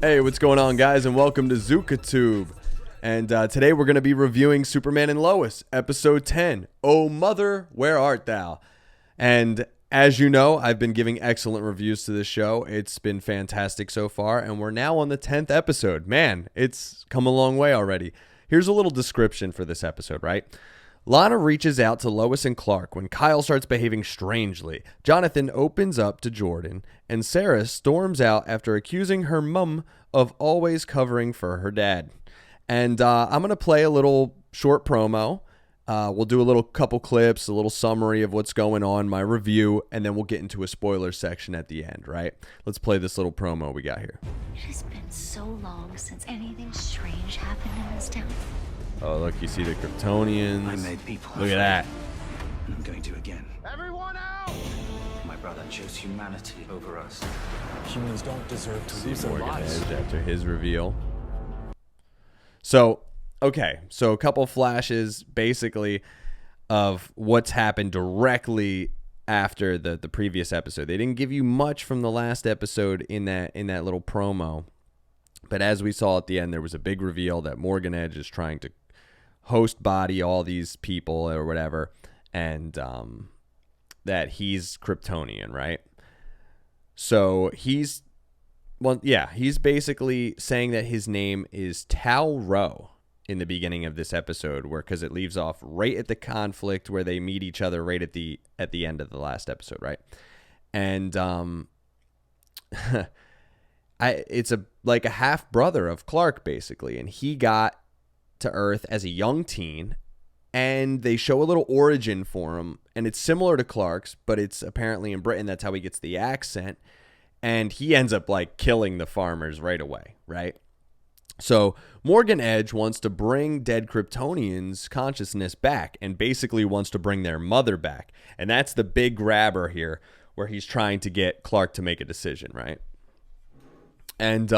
Hey, what's going on, guys, and welcome to ZukaTube. And today we're going to be reviewing Superman and Lois, episode 10, Oh Mother, Where Art Thou? And as you know, I've been giving excellent reviews to this show. It's been fantastic so far, and we're now on the 10th episode. Man, it's come a long way already. Here's a little description for this episode, right? Lana reaches out to Lois and Clark when Kyle starts behaving strangely. Jonathan opens up to Jordan, and Sarah storms out after accusing her mum of always covering for her dad. And I'm going to play a little short promo. We'll do a little couple clips, a little summary of what's going on, my review, and then we'll get into a spoiler section at the end, right? Let's play this little promo we got here. It has been so long since anything strange happened in this town. Oh, look, you see the Kryptonians. I made people. Look at that. I'm going to again. Everyone out! My brother chose humanity over us. Humans don't deserve to See lose their Morgan lives. Edge after his reveal. So, okay. So a couple flashes, basically, of what's happened directly after the previous episode. They didn't give you much from the last episode in that little promo. But as we saw at the end, there was a big reveal that Morgan Edge is trying to host body all these people or whatever, and that he's Kryptonian, right? So he's basically saying that his name is Tau-Ro in the beginning of this episode, because it leaves off right at the conflict where they meet each other right at the end of the last episode, right? And it's like a half brother of Clark, basically, and he got to Earth as a young teen, and they show a little origin for him, and it's similar to Clark's, but it's apparently in Britain. That's how he gets the accent, and he ends up like killing the farmers right away, right? So Morgan Edge wants to bring dead Kryptonians' consciousness back, and basically wants to bring their mother back, and that's the big grabber here, where he's trying to get Clark to make a decision, right? And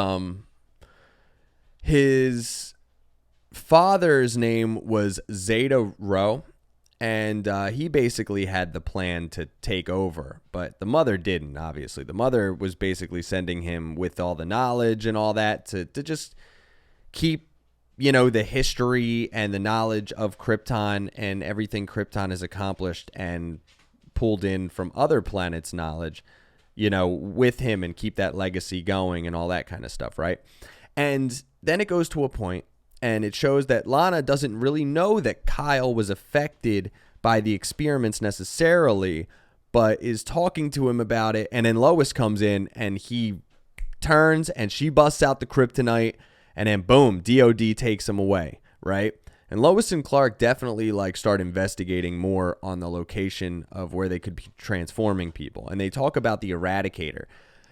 his father's name was Zeta-Ro, and he basically had the plan to take over, but the mother didn't, obviously. The mother was basically sending him with all the knowledge and all that to just keep, the history and the knowledge of Krypton and everything Krypton has accomplished and pulled in from other planets' knowledge, with him, and keep that legacy going and all that kind of stuff, right? And then it goes to a point, and it shows that Lana doesn't really know that Kyle was affected by the experiments necessarily, but is talking to him about it. And then Lois comes in, and he turns, and she busts out the kryptonite, and then boom, DOD takes him away, right? And Lois and Clark definitely start investigating more on the location of where they could be transforming people. And they talk about the Eradicator.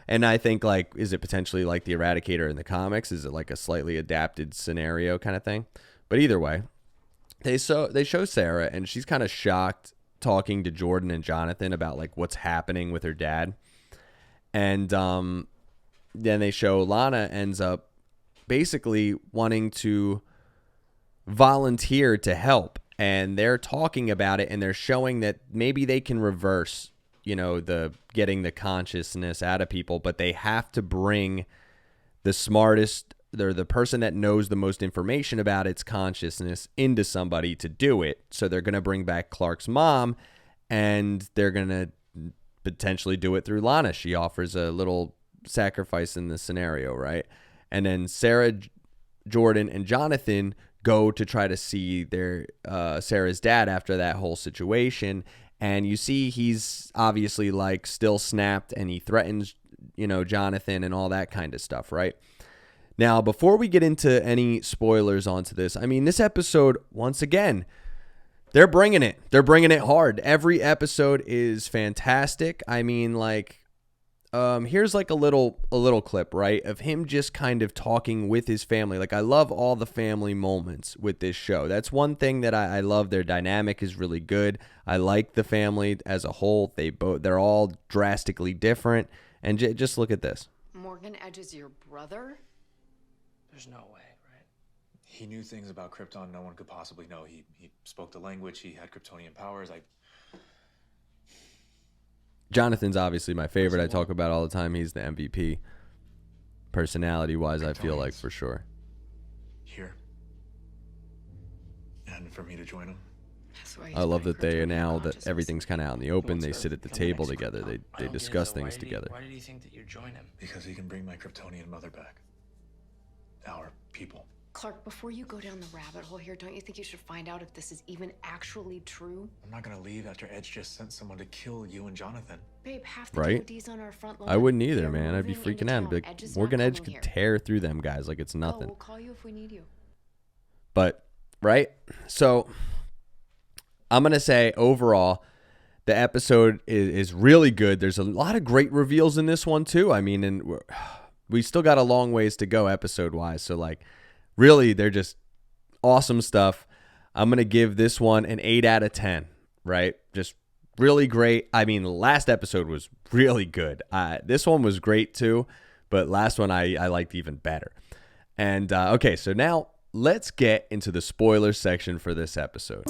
And I think is it potentially like the Eradicator in the comics? Is it like a slightly adapted scenario kind of thing? But either way, they show Sarah, and she's kind of shocked talking to Jordan and Jonathan about what's happening with her dad. And then they show Lana ends up basically wanting to volunteer to help, and they're talking about it, and they're showing that maybe they can reverse the getting the consciousness out of people, but they have to bring the smartest, they're the person that knows the most information about its consciousness into somebody to do it. So they're going to bring back Clark's mom, and they're going to potentially do it through Lana. She offers a little sacrifice in the scenario, right? And then Sarah, Jordan, and Jonathan go to try to see their Sarah's dad after that whole situation, and you see he's obviously still snapped, and he threatens Jonathan and all that kind of stuff, right? Now, before we get into any spoilers onto this, I mean, this episode, once again, they're bringing it hard. Every episode is fantastic. I mean, here's a little clip, right, of him just kind of talking with his family. I love all the family moments with this show. That's one thing that I love. Their dynamic is really good. I like the family as a whole. They're all drastically different. And just look at this. Morgan Edge is your brother? There's no way, right? He knew things about Krypton no one could possibly know. He spoke the language. He had Kryptonian powers. Jonathan's obviously my favorite. I talk about all the time. He's the MVP. Personality-wise, I feel like, for sure. Here. And for me to join them. I love that they now that everything's kind of out in the open. They sit at the table together. They discuss things together. Why did he think that you'd join him? Because he can bring my Kryptonian mother back. Our people. Clark, before you go down the rabbit hole here, don't you think you should find out if this is even actually true? I'm not gonna leave after Edge just sent someone to kill you and Jonathan. Babe, half the Right? DOD's on our front lawn. I wouldn't either, They're man. I'd be moving into freaking out. I'd town. be like, Edge is Morgan not Edge coming could here. tear through them guys like it's Oh, nothing. we'll call you if we need you. But, right? So, I'm going to say overall, the episode is really good. There's a lot of great reveals in this one, too. I mean, and we still got a long ways to go episode-wise. So, like, really, they're just awesome stuff. I'm going to give this one an 8 out of 10, right? Just really great. I mean, the last episode was really good. This one was great, too. But last one I liked even better. And, okay, so now let's get into the spoiler section for this episode.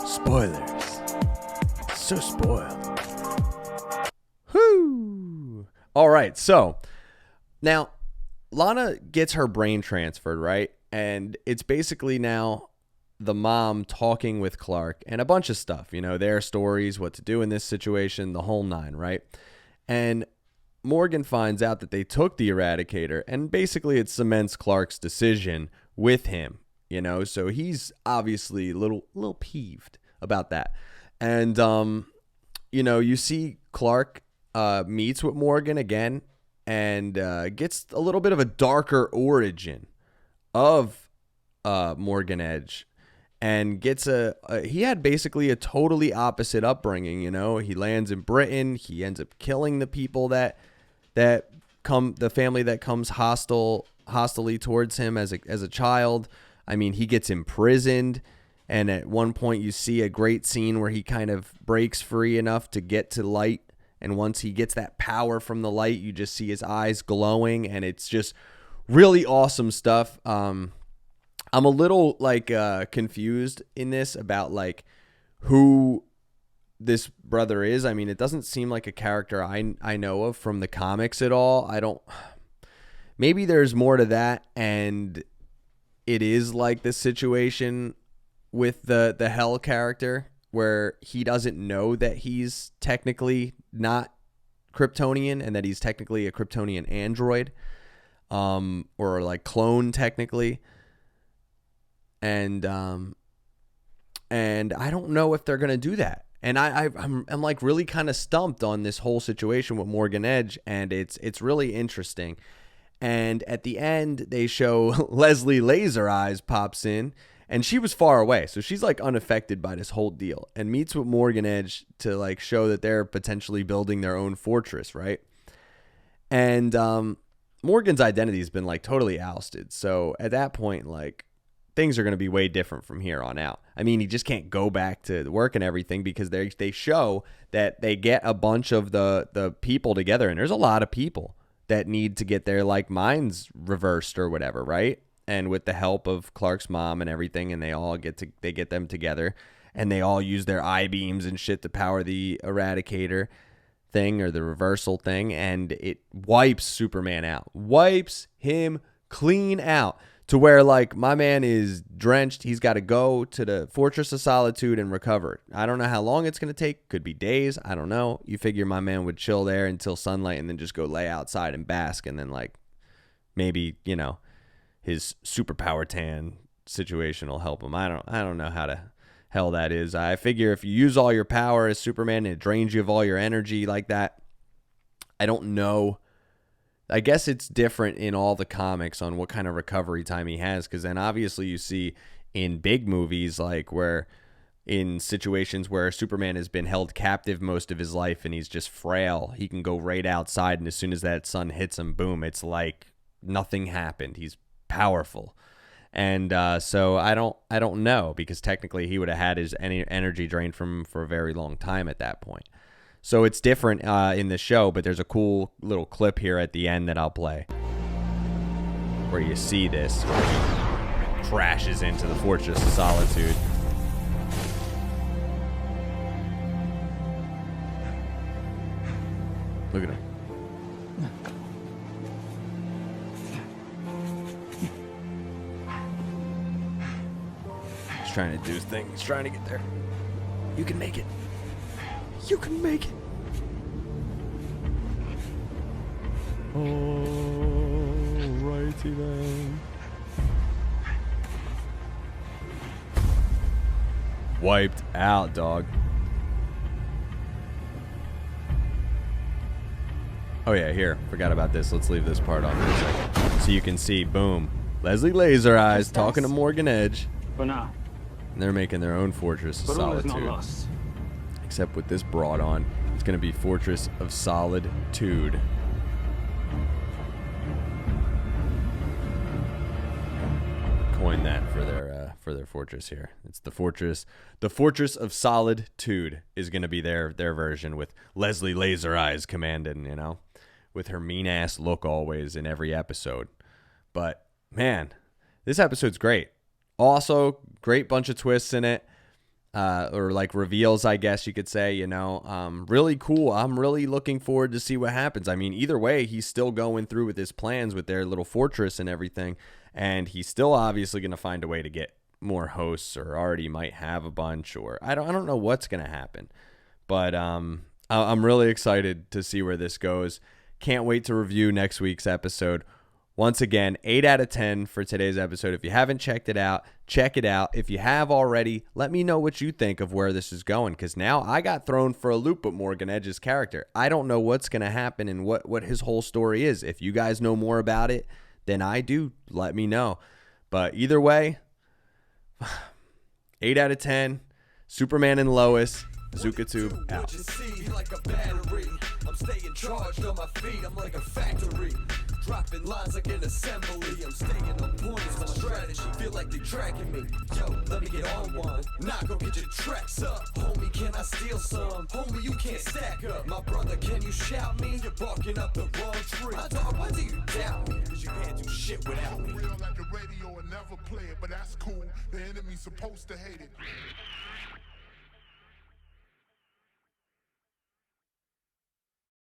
Spoilers. So spoiled. Whoo! All right, so now Lana gets her brain transferred, right? And it's basically now the mom talking with Clark and a bunch of stuff, you know, their stories, what to do in this situation, the whole nine, right? And Morgan finds out that they took the Eradicator, and basically it cements Clark's decision with him, you know, so he's obviously a little peeved about that. And, you know, you see Clark meets with Morgan again and gets a little bit of a darker origin of Morgan Edge, and gets he had basically a totally opposite upbringing, you know. He lands in Britain. He ends up killing the people that come, the family that comes hostily towards him as a child. I mean, he gets imprisoned, and at one point you see a great scene where he kind of breaks free enough to get to light, and once he gets that power from the light, you just see his eyes glowing, and it's just really awesome stuff. I'm a little like confused in this about like who this brother is. I mean, it doesn't seem like a character I know of from the comics at all. Maybe there's more to that, and it is like this situation with the Hell character where he doesn't know that he's technically not Kryptonian and that he's technically a Kryptonian android, or like clone technically. And I don't know if they're going to do that. And I'm like really kind of stumped on this whole situation with Morgan Edge, and it's really interesting. And at the end, they show Leslie Laser Eyes pops in, and she was far away, so she's like unaffected by this whole deal, and meets with Morgan Edge to like show that they're potentially building their own fortress, right? And Morgan's identity has been like totally ousted. So at that point, like, things are going to be way different from here on out. I mean, he just can't go back to work and everything because they show that they get a bunch of the people together, and there's a lot of people that need to get their like minds reversed or whatever, right? And with the help of Clark's mom and everything, and they get them together, and they all use their I-beams and shit to power the Eradicator thing or the reversal thing, and it wipes Superman out. Wipes him clean out. To where, like, my man is drenched. He's got to go to the Fortress of Solitude and recover. I don't know how long it's going to take. Could be days. I don't know. You figure my man would chill there until sunlight and then just go lay outside and bask. And then, like, maybe, you know, his superpower tan situation will help him. I don't know how the hell that is. I figure if you use all your power as Superman and it drains you of all your energy like that, I don't know. I guess it's different in all the comics on what kind of recovery time he has, because then obviously you see in big movies like where in situations where Superman has been held captive most of his life and he's just frail, he can go right outside, and as soon as that sun hits him, boom, it's like nothing happened. He's powerful. And so I don't know, because technically he would have had his energy drained from for a very long time at that point. So it's different in the show, but there's a cool little clip here at the end that I'll play where you see this, where he crashes into the Fortress of Solitude. Look at him. He's trying to do his thing. He's trying to get there. You can make it. You can make it. Alrighty then. Wiped out, dog. Oh yeah, here. Forgot about this. Let's leave this part on for a second. So you can see, boom. Leslie Laser Eyes talking to Morgan Edge. For now. And they're making their own Fortress of But all is not Solitude. lost. Except with this broad on, it's going to be Fortress of Solitude. Coined that for their fortress here. It's the Fortress of Solitude is going to be their version with Leslie Laser Eyes commanding, you know, with her mean ass look always in every episode. But man, this episode's great. Also, great bunch of twists in it. Or like reveals, I guess you could say, you know, really cool. I'm really looking forward to see what happens. I mean, either way, he's still going through with his plans with their little fortress and everything. And he's still obviously going to find a way to get more hosts, or already might have a bunch, or I don't know what's going to happen. But I'm really excited to see where this goes. Can't wait to review next week's episode. Once again, 8 out of 10 for today's episode. If you haven't checked it out, check it out. If you have already, let me know what you think of where this is going, because now I got thrown for a loop with Morgan Edge's character. I don't know what's going to happen and what his whole story is. If you guys know more about it than I do, let me know. But either way, 8 out of 10, Superman and Lois, ZukaTube out. Like a battery. I'm staying charged on my feet. I'm like a factory. Dropping lines like an assembly. I'm staying on point. It's my strategy. Feel like they're tracking me. Yo, let me get on one. Nah, go get your tracks up. Homie, can I steal some? Homie, you can't stack up. My brother, can you shout me? You're barking up the wrong tree. My dog, why do you doubt me? Cause you can't do shit without me. Real like the radio and never play it, but that's cool. The enemy's supposed to hate it.